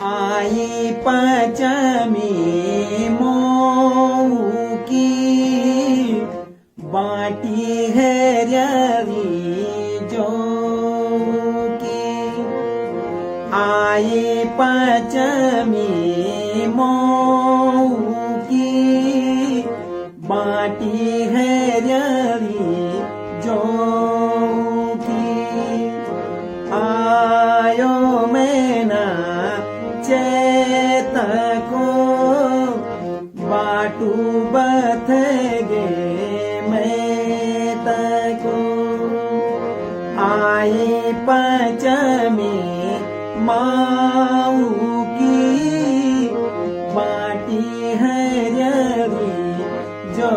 आई पंचमी मऊ की बाटी है रवि जो की आई पंचमी मऊ की बाटी है रवि जो की आयो मैना चेत को बाटू बथगे मैं तको आई पंचमी माऊ की बाटी है रवि जो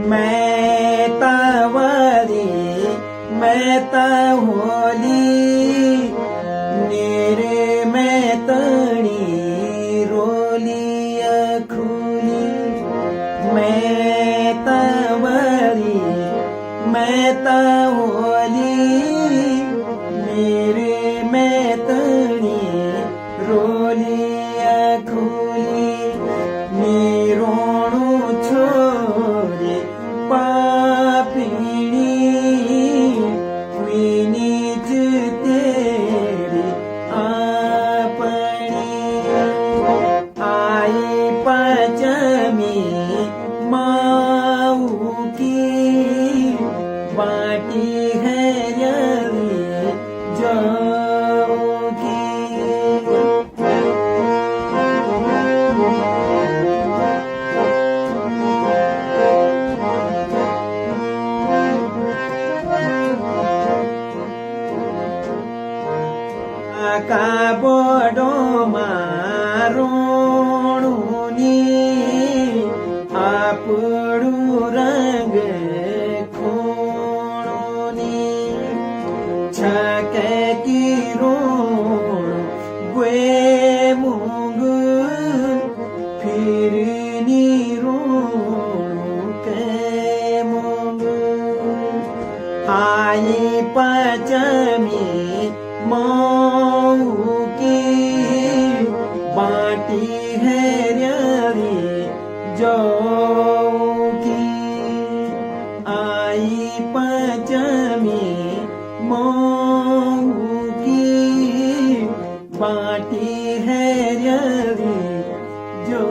मैं तवरी मैं तहोली नेरे मैं तणी रोली अखुली मैं तवरी मैं तहोली नेरे मैं तणी रोली अखुली निरोणु छोरे पापिणी विनीत तेरी आपणी आई पंचमी माऊ की बाटी है रवि जो की का बडो मारोणुनी आपडू रंग खोणुनी छके की रोण गे मुंग फिरनी रोण के मुंग आई पंचमी मऊ की बाटी है रवि जो की आई पंचमी मऊ की बाटी है रवि जो